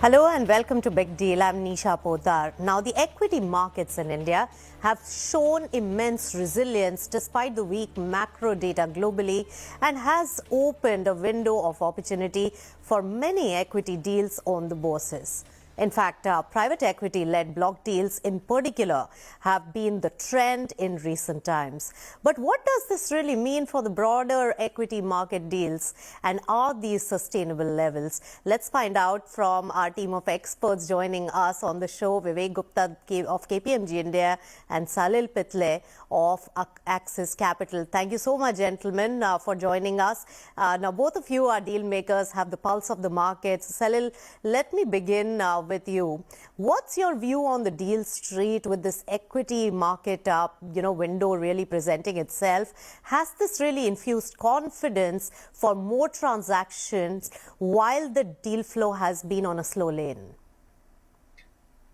Hello and welcome to Big Deal. I'm Nisha Poddar. Now, the equity markets in India have shown immense resilience despite the weak macro data globally and has opened a window of opportunity for many equity deals on the bourses. In fact, private equity-led block deals in particular have been the trend in recent times. But what does this really mean for the broader equity market deals, and are these sustainable levels? Let's find out from our team of experts joining us on the show, Vivek Gupta of KPMG India and Salil Pitale of Axis Capital. Thank you so much, gentlemen, for joining us. Now, both of you are deal makers, have the pulse of the markets. Salil, let me begin with you. What's your view on the deal street with this equity market window really presenting itself? Has this really infused confidence for more transactions while the deal flow has been on a slow lane?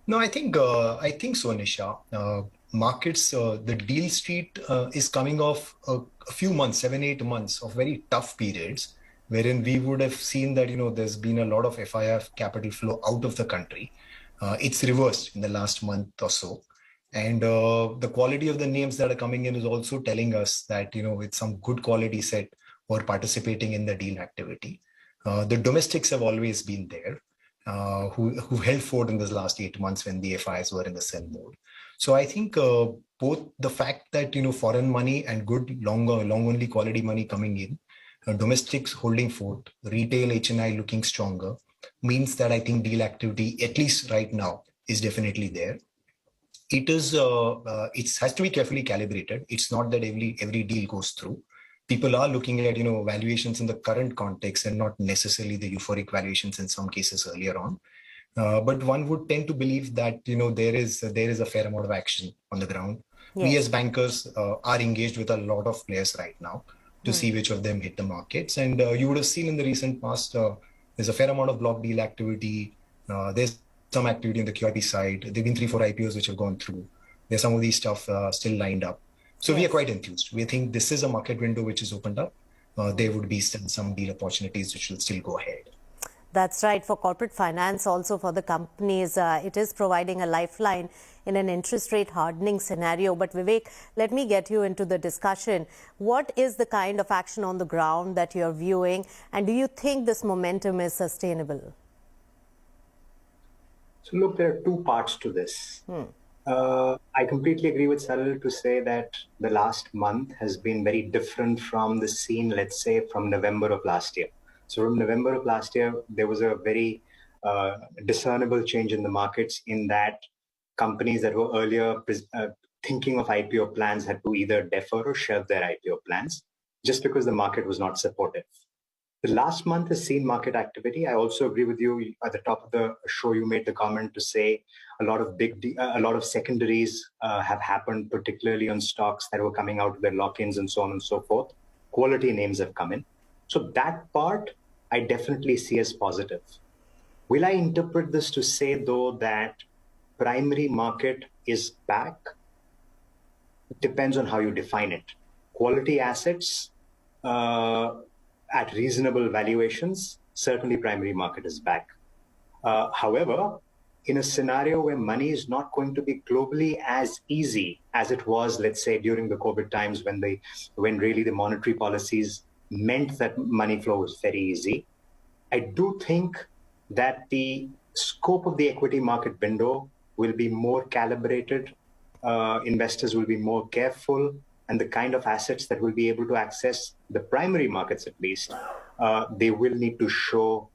No, I think so, Nisha. Markets, the deal street is coming off a few months, 7-8 months of very tough periods, wherein we would have seen that, there's been a lot of FIF capital flow out of the country. It's reversed in the last month or so. And the quality of the names that are coming in is also telling us that, it's some good quality set who are participating in the deal activity. The domestics have always been there, who held forth in this last 8 months when the FIs were in the sell mode. So I think both the fact that, foreign money and good long only quality money coming in, domestics holding forth, retail HNI looking stronger, means that I think deal activity, at least right now, is definitely there. It has to be carefully calibrated. It's not that every deal goes through. People are looking at, valuations in the current context and not necessarily the euphoric valuations in some cases earlier on. But one would tend to believe that, there is a fair amount of action on the ground. Yes. We as bankers are engaged with a lot of players right now to see which of them hit the markets. And you would have seen in the recent past, there's a fair amount of block deal activity. There's some activity on the QIP side. There have been 3-4 IPOs which have gone through. There's some of these stuff still lined up. So yes, we are quite enthused. We think this is a market window which is opened up. There would be still some deal opportunities which will still go ahead. That's right. For corporate finance, also for the companies, it is providing a lifeline in an interest rate hardening scenario. But Vivek, let me get you into the discussion. What is the kind of action on the ground that you're viewing? And do you think this momentum is sustainable? So look, there are two parts to this. I completely agree with Salil to say that the last month has been very different from the scene, let's say, from November of last year. So from November of last year, there was a very discernible change in the markets in that companies that were earlier thinking of IPO plans had to either defer or shelve their IPO plans just because the market was not supportive. The last month has seen market activity. I also agree with you. At the top of the show, you made the comment to say a lot of secondaries have happened, particularly on stocks that were coming out of their lock-ins and so on and so forth. Quality names have come in. So that part, I definitely see as positive. Will I interpret this to say, though, that primary market is back? It depends on how you define it. Quality assets at reasonable valuations, certainly primary market is back. However, in a scenario where money is not going to be globally as easy as it was, let's say, during the COVID times when really the monetary policies meant that money flow was very easy, I do think that the scope of the equity market window will be more calibrated. Investors will be more careful, and the kind of assets that will be able to access the primary markets, at least, they will need to show,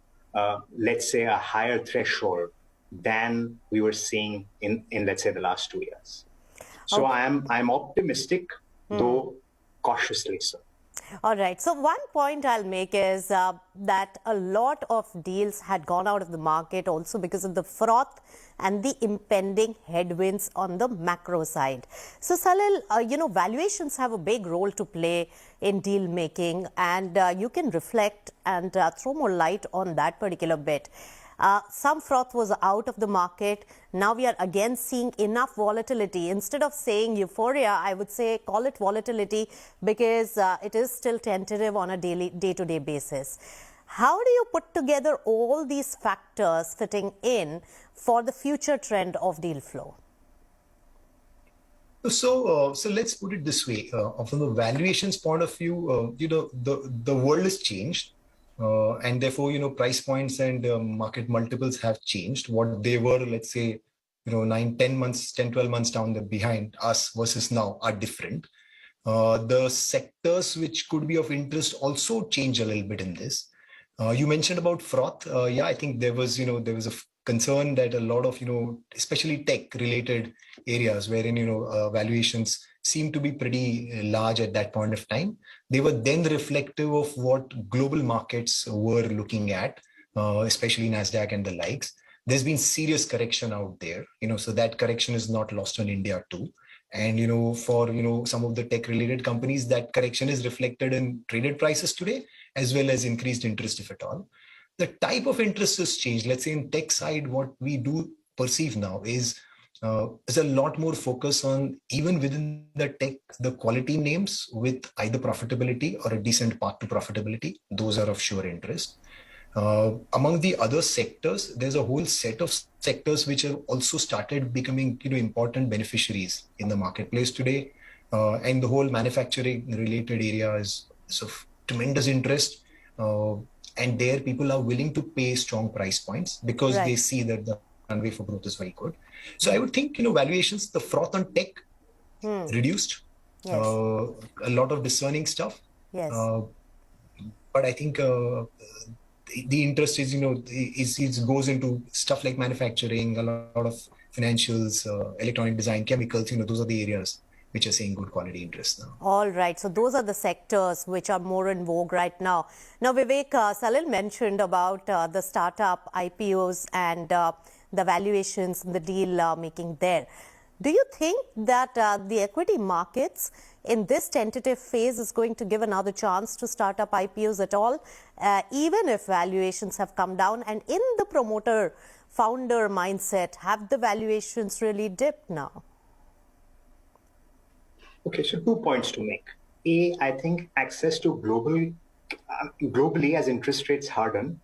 let's say, a higher threshold than we were seeing in let's say, the last 2 years. So okay. I'm optimistic, though cautiously so. All right. So one point I'll make is that a lot of deals had gone out of the market also because of the froth and the impending headwinds on the macro side. So Salil, valuations have a big role to play in deal making, and you can reflect and throw more light on that particular bit. Some froth was out of the market. Now we are again seeing enough volatility. Instead of saying euphoria, I would say call it volatility because it is still tentative on a day-to-day basis. How do you put together all these factors fitting in for the future trend of deal flow? So let's put it this way. From the valuations point of view, the world has changed, and therefore, price points and market multiples have changed. What they were, let's say, 9, 10 months, 10, 12 months down the behind us versus now are different. The sectors which could be of interest also change a little bit in this. You mentioned about froth. Yeah, I think there was a concern that a lot of, especially tech related areas wherein, valuations seem to be pretty large at that point of time. They were then reflective of what global markets were looking at, especially NASDAQ and the likes. There's been serious correction out there, so that correction is not lost on India too. And, for, some of the tech related companies, that correction is reflected in traded prices today, as well as increased interest, if at all. The type of interest has changed. Let's say in tech side, what we do perceive now is a lot more focus on, even within the tech, the quality names with either profitability or a decent path to profitability. Those are of sure interest. Among the other sectors, there's a whole set of sectors which have also started becoming, important beneficiaries in the marketplace today. And the whole manufacturing related area is of tremendous interest. And there people are willing to pay strong price points because they see that the runway for growth is very good. So I would think, valuations, the froth on tech reduced, a lot of discerning stuff. Yes. But I think the interest is, it goes into stuff like manufacturing, a lot of financials, electronic design, chemicals, those are the areas which are seeing good quality interest now. All right. So those are the sectors which are more in vogue right now. Now, Vivek, Salil mentioned about the startup IPOs and the valuations and the deal making there. Do you think that the equity markets in this tentative phase is going to give another chance to startup IPOs at all, even if valuations have come down? And in the promoter founder mindset, have the valuations really dipped now? Okay, so 2 points to make. A, I think access to globally as interest rates harden,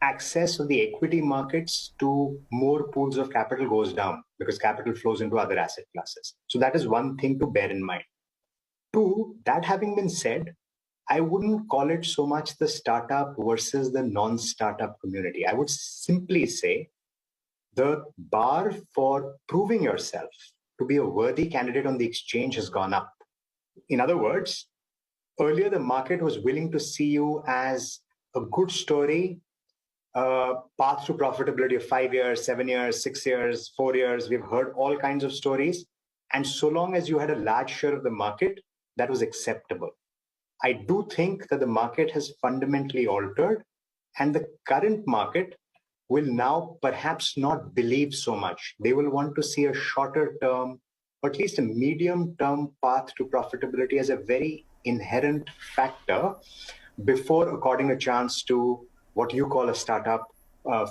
access of the equity markets to more pools of capital goes down because capital flows into other asset classes. So that is one thing to bear in mind. Two, that having been said, I wouldn't call it so much the startup versus the non-startup community. I would simply say the bar for proving yourself to be a worthy candidate on the exchange has gone up. In other words, earlier the market was willing to see you as a good story, path to profitability of 5 years, 7 years, 6 years, 4 years. We've heard all kinds of stories. And so long as you had a large share of the market, that was acceptable. I do think that the market has fundamentally altered, and the current market will now perhaps not believe so much. They will want to see a shorter term, or at least a medium term path to profitability as a very inherent factor before according a chance to what you call a startup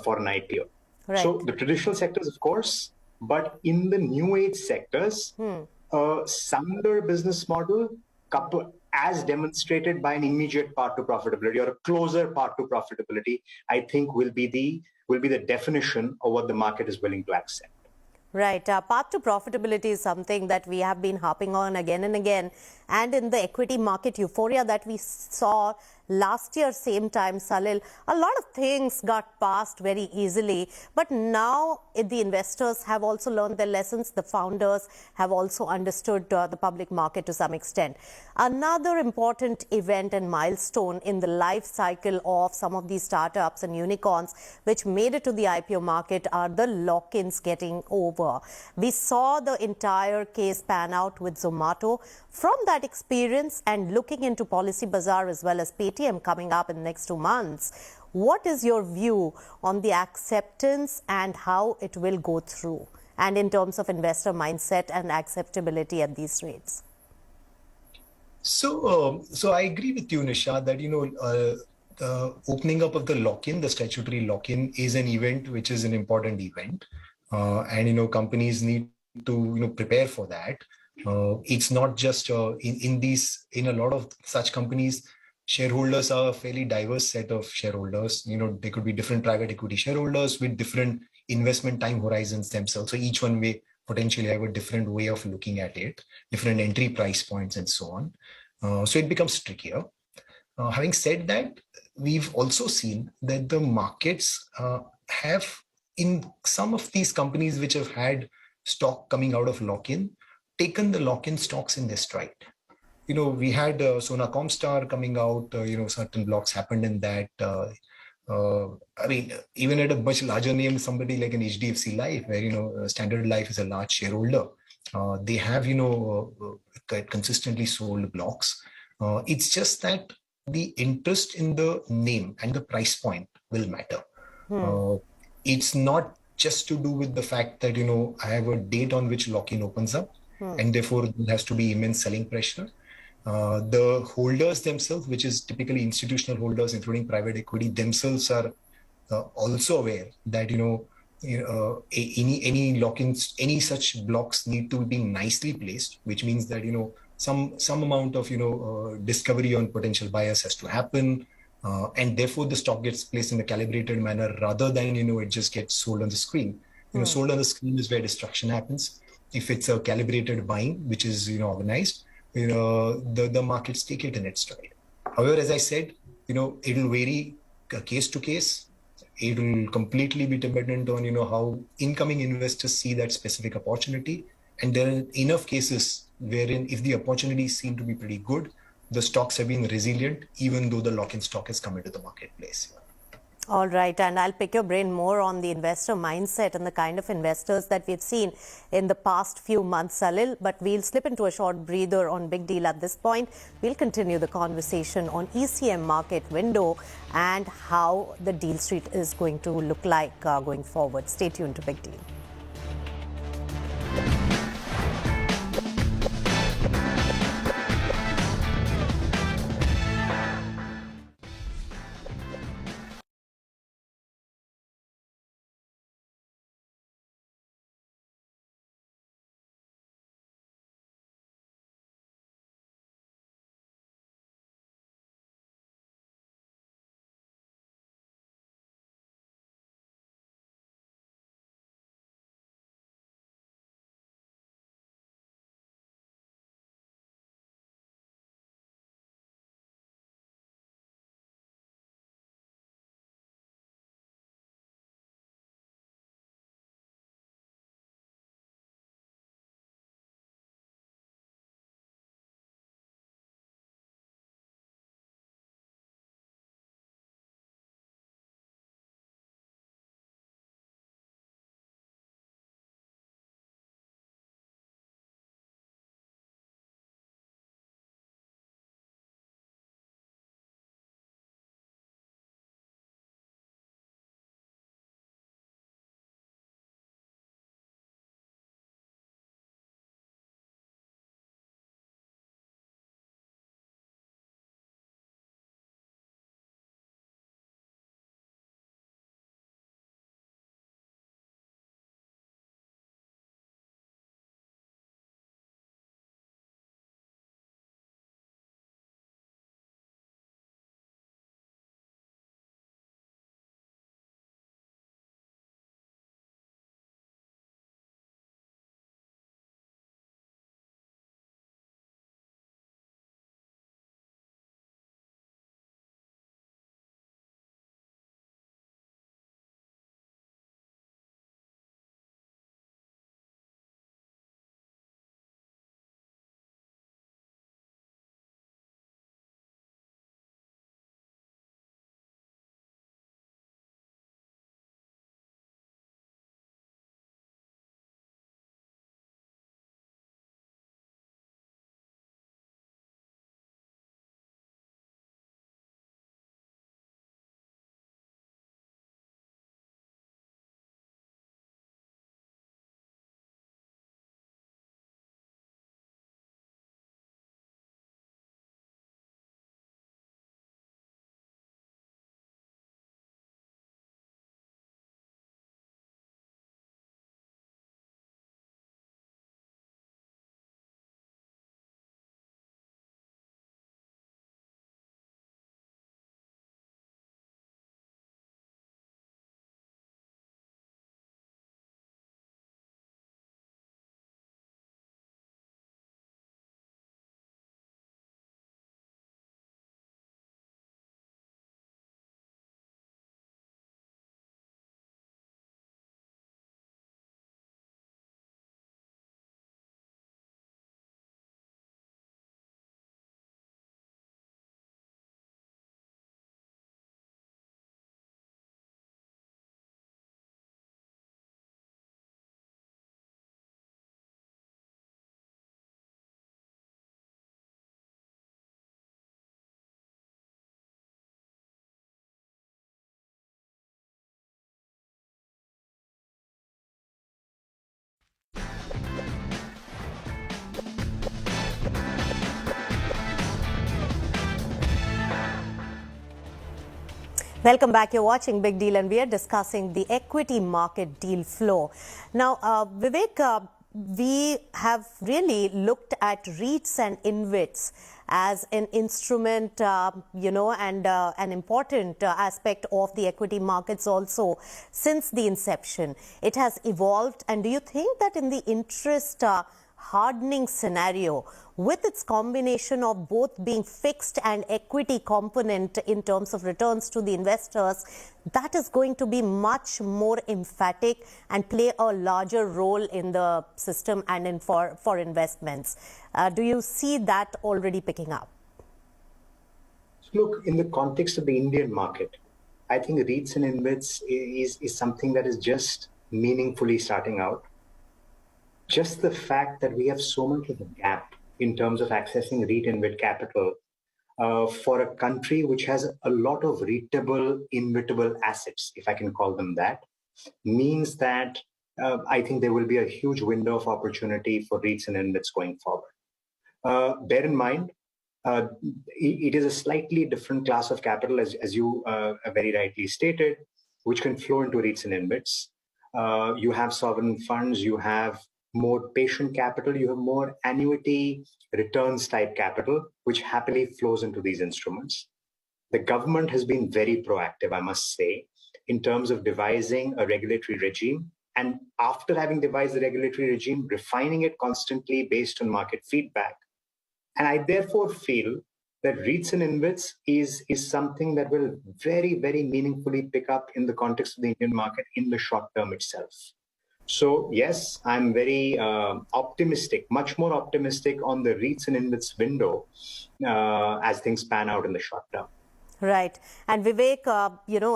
for an IPO. Right. So the traditional sectors, of course, but in the new age sectors, a sounder business model as demonstrated by an immediate path to profitability or a closer path to profitability, I think will be the definition of what the market is willing to accept. Right. Path to profitability is something that we have been harping on again and again. And in the equity market euphoria that we saw last year, same time, Salil, a lot of things got passed very easily. But now the investors have also learned their lessons. The founders have also understood the public market to some extent. Another important event and milestone in the life cycle of some of these startups and unicorns which made it to the IPO market are the lock-ins getting over. We saw the entire case pan out with Zomato. From that experience and looking into Policy Bazaar as well as Paytm coming up in the next 2 months, what is your view on the acceptance and how it will go through, and in terms of investor mindset and acceptability at these rates? So I agree with you, Nisha, that, the opening up of the lock-in, the statutory lock-in, is an event which is an important event. And, companies need to, prepare for that. It's not just in a lot of such companies, shareholders are a fairly diverse set of shareholders. There could be different private equity shareholders with different investment time horizons themselves. So each one may potentially have a different way of looking at it, different entry price points and so on. So it becomes trickier. Having said that, we've also seen that the markets have, in some of these companies which have had stock coming out of lock-in, taken the lock-in stocks in their stride. We had Sona Comstar coming out, certain blocks happened in that. I mean, even at a much larger name, somebody like an HDFC Life, where, Standard Life is a large shareholder. They have, consistently sold blocks. It's just that the interest in the name and the price point will matter. It's not just to do with the fact that, I have a date on which lock-in opens up, and therefore there has to be immense selling pressure. The holders themselves, which is typically institutional holders, including private equity, themselves are also aware that any lock-ins, any such blocks need to be nicely placed, which means that some amount of discovery on potential buyers has to happen, and therefore the stock gets placed in a calibrated manner rather than it just gets sold on the screen. Sold on the screen is where destruction happens. If it's a calibrated buying, which is organized, the markets take it in its stride. However, as I said, it'll vary case to case. It will completely be dependent on how incoming investors see that specific opportunity. And there are enough cases wherein if the opportunities seem to be pretty good, the stocks have been resilient, even though the lock-in stock has come into the marketplace. All right, and I'll pick your brain more on the investor mindset and the kind of investors that we've seen in the past few months, Salil. But we'll slip into a short breather on Big Deal at this point. We'll continue the conversation on ECM market window and how the deal street is going to look like going forward. Stay tuned to Big Deal. Welcome back. You're watching Big Deal and we are discussing the equity market deal flow. Now, Vivek, we have really looked at REITs and InvITs as an instrument, and an important aspect of the equity markets also since the inception. It has evolved. And do you think that in the interest hardening scenario, with its combination of both being fixed and equity component in terms of returns to the investors, that is going to be much more emphatic and play a larger role in the system and for investments? Do you see that already picking up? Look, in the context of the Indian market, I think REITs and InvITs is something that is just meaningfully starting out. Just the fact that we have so much of a gap in terms of accessing REIT InvIT capital for a country which has a lot of REITable, InvITable assets, if I can call them that, means that I think there will be a huge window of opportunity for REITs and InvITs going forward. Bear in mind, it is a slightly different class of capital, as you very rightly stated, which can flow into REITs and InvITs. You have sovereign funds, you have more patient capital, you have more annuity returns type capital, which happily flows into these instruments. The government has been very proactive, I must say, in terms of devising a regulatory regime. And after having devised the regulatory regime, refining it constantly based on market feedback. And I therefore feel that REITs and InvITs is something that will very, very meaningfully pick up in the context of the Indian market in the short term itself. So yes, I'm very optimistic, much more optimistic on the REITs and InvITs window as things pan out in the short term. Right. And Vivek,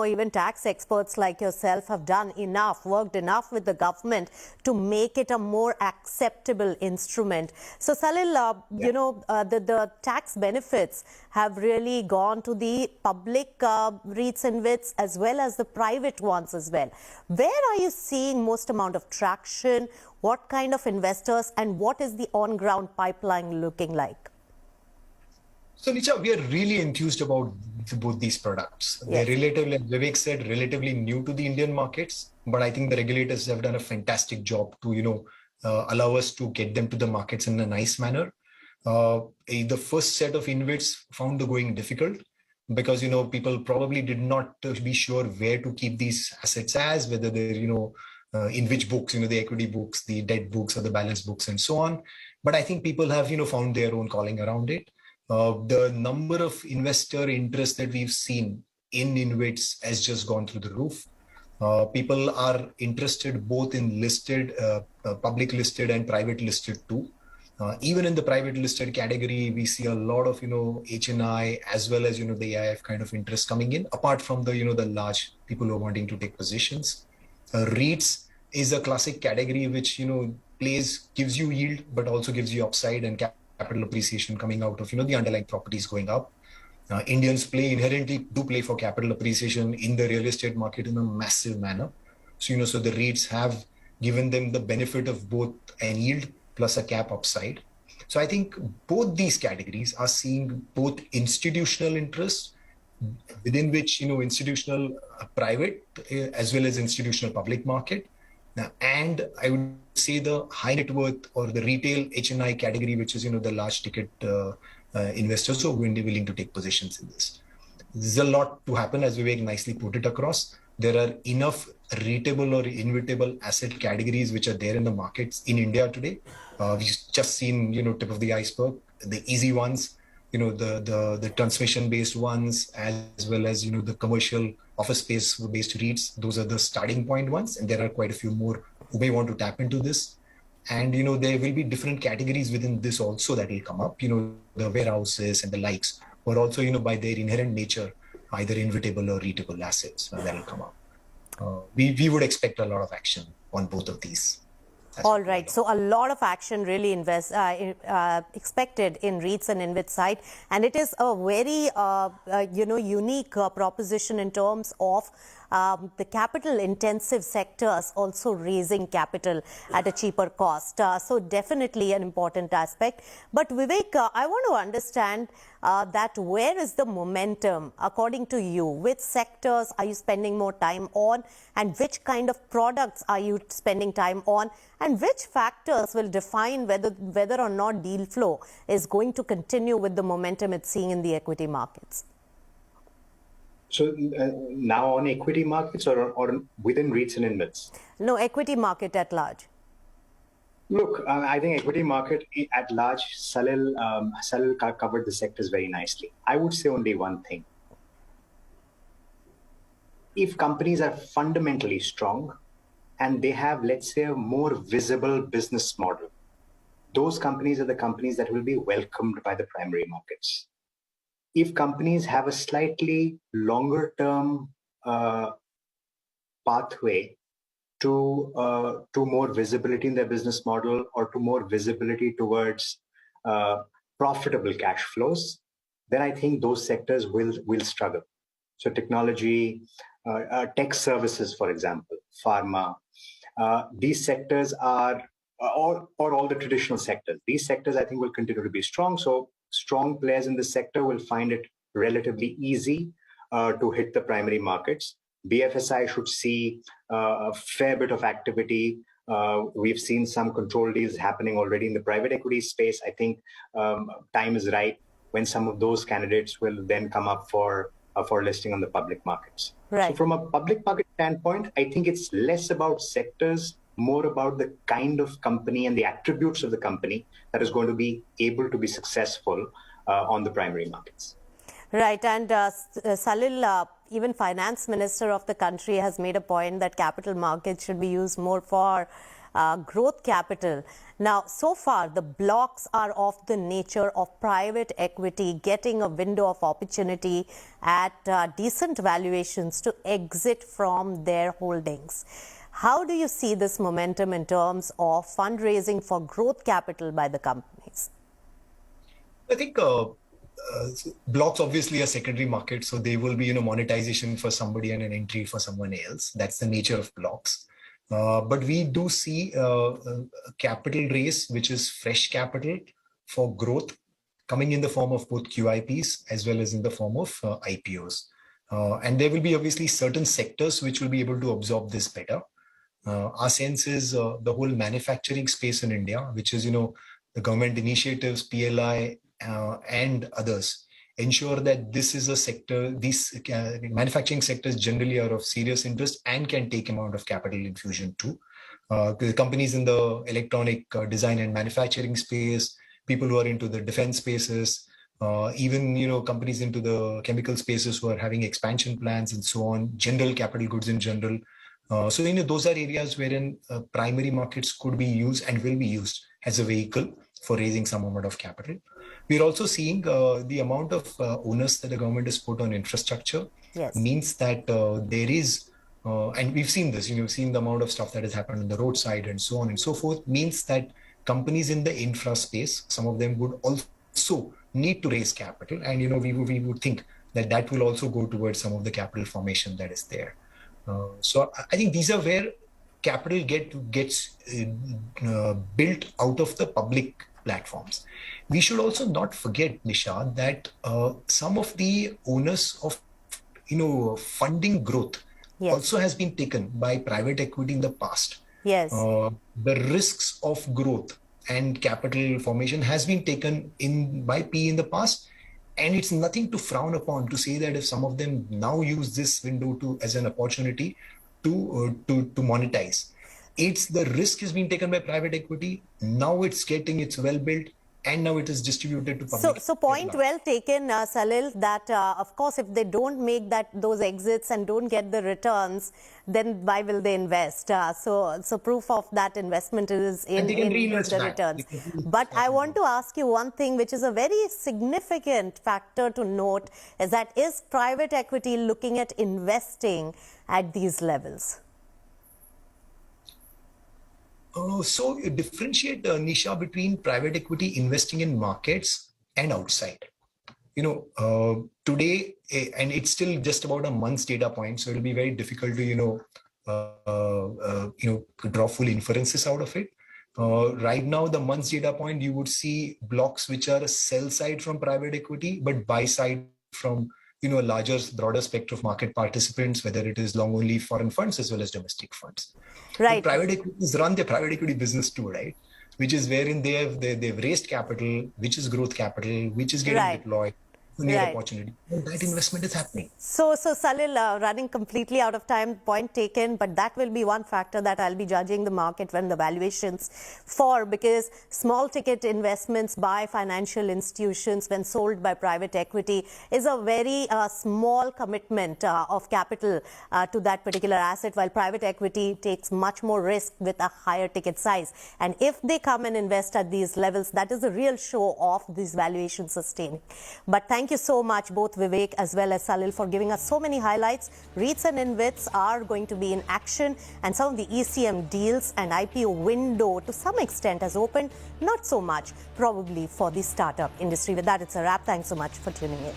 even tax experts like yourself have done enough, worked enough with the government to make it a more acceptable instrument. So Salil, the tax benefits have really gone to the public REITs and InvITs as well as the private ones as well. Where are you seeing most amount of traction? What kind of investors and what is the on-ground pipeline looking like? So, Nisha, we are really enthused about both these products. Yes. They're relatively, as Vivek said, relatively new to the Indian markets, but I think the regulators have done a fantastic job to, allow us to get them to the markets in a nice manner. The first set of InvITs found the going difficult because, people probably did not be sure where to keep these assets as, whether they're, in which books, the equity books, the debt books or the balance books and so on. But I think people have, found their own calling around it. The number of investor interest that we've seen in InvITs has just gone through the roof. People are interested both in listed, public listed and private listed too. Even in the private listed category, we see a lot of, HNI as well as, the AIF kind of interest coming in, apart from the, the large people who are wanting to take positions. REITs is a classic category which, gives you yield, but also gives you upside and capital appreciation coming out of, the underlying properties going up. Indians inherently do play for capital appreciation in the real estate market in a massive manner. So, so the REITs have given them the benefit of both an yield plus a cap upside. So I think both these categories are seeing both institutional interest within which, institutional private as well as institutional public market. And I would say the high net worth or the retail HNI category, which is, the large ticket investors who are willing to take positions in this. There's a lot to happen, as Vivek nicely put it across. There are enough REITable or InvITable asset categories which are there in the markets in India today. We've just seen, tip of the iceberg, the easy ones, the transmission-based ones, as well as, the commercial office space-based REITs. Those are the starting point ones. And there are quite a few more who may want to tap into this. And, there will be different categories within this also that will come up, the warehouses and the likes, or also, by their inherent nature, either InvITable or REITable assets that will come up. We would expect a lot of action on both of these. All right. So a lot of action really expected in REITs and InvIT side. And it is a very, unique proposition in terms of the capital-intensive sectors also raising capital at a cheaper cost. So definitely an important aspect. But Vivek, I want to understand that where is the momentum according to you? Which sectors are you spending more time on, and which kind of products are you spending time on, and which factors will define whether or not deal flow is going to continue with the momentum it's seeing in the equity markets? So now on equity markets or within REITs and InvITs? No, equity market at large. Look, I think equity market at large, Salil covered the sectors very nicely. I would say only one thing. If companies are fundamentally strong and they have, let's say, a more visible business model, those companies are the companies that will be welcomed by the primary markets. If companies have a slightly longer term pathway to more visibility in their business model or to more visibility towards profitable cash flows, then I think those sectors will struggle. So technology, tech services, for example, pharma, these sectors are, or all the traditional sectors. These sectors, I think, will continue to be strong. So strong players in the sector will find it relatively easy to hit the primary markets. BFSI should see a fair bit of activity. We've seen some control deals happening already in the private equity space. I think time is right when some of those candidates will then come up for listing on the public markets. Right. So from a public market standpoint, I think it's less about sectors, more about the kind of company and the attributes of the company that is going to be able to be successful on the primary markets. Right. And Salil, even finance minister of the country has made a point that capital markets should be used more for growth capital. Now, so far, the blocks are of the nature of private equity getting a window of opportunity at decent valuations to exit from their holdings. How do you see this momentum in terms of fundraising for growth capital by the companies? I think blocks obviously are secondary market, so they will be monetization for somebody and an entry for someone else. That's the nature of blocks. But we do see a capital raise, which is fresh capital for growth, coming in the form of both QIPs as well as in the form of IPOs. And there will be obviously certain sectors which will be able to absorb this better. Our sense is the whole manufacturing space in India, which is, the government initiatives, PLI, and others, ensure that this is a sector, these manufacturing sectors generally are of serious interest and can take amount of capital infusion too. The companies in the electronic design and manufacturing space, people who are into the defense spaces, even companies into the chemical spaces who are having expansion plans and so on, general capital goods in general. So those are areas wherein primary markets could be used and will be used as a vehicle for raising some amount of capital. We're also seeing the amount of onus that the government has put on infrastructure. Yes. Means that there is, and we've seen this, we've seen the amount of stuff that has happened on the roadside and so on and so forth, means that companies in the infra space, some of them would also need to raise capital. And, we would think that will also go towards some of the capital formation that is there. So I think these are where capital gets built out of the public platforms. We should also not forget, Nisha, that some of the onus of funding growth also has been taken by private equity in the past. Yes. The risks of growth and capital formation has been taken in by PE in the past. And it's nothing to frown upon to say that if some of them now use this window as an opportunity to monetize. It's the risk is being taken by private equity. Now it's well built, and now it is distributed to public. So point well taken, Salil, that of course, if they don't make those exits and don't get the returns, then why will they invest? So proof of that investment is in the returns. But I want to ask you one thing, which is a very significant factor to note, is private equity looking at investing at these levels? So you differentiate, Nisha, between private equity investing in markets and outside. today, and it's still just about a month's data point, so it'll be very difficult to, draw full inferences out of it. Right now, the month's data point, you would see blocks which are sell side from private equity, but buy side from a larger, broader spectrum of market participants, whether it is long only foreign funds as well as domestic funds. Right. But private equities run their private equity business too, right? Which is wherein they've raised capital, which is growth capital, which is getting deployed. Near opportunity. And that investment is happening. So Salil, running completely out of time, point taken, but that will be one factor that I'll be judging the market when the valuations for, because small ticket investments by financial institutions when sold by private equity is a very small commitment of capital to that particular asset, while private equity takes much more risk with a higher ticket size. And if they come and invest at these levels, that is a real show of these valuations sustaining. But thank you so much, both Vivek as well as Salil, for giving us so many highlights. REITs and InvITs are going to be in action, and some of the ECM deals and IPO window to some extent has opened, not so much probably for the startup industry. With that, it's a wrap. Thanks so much for tuning in.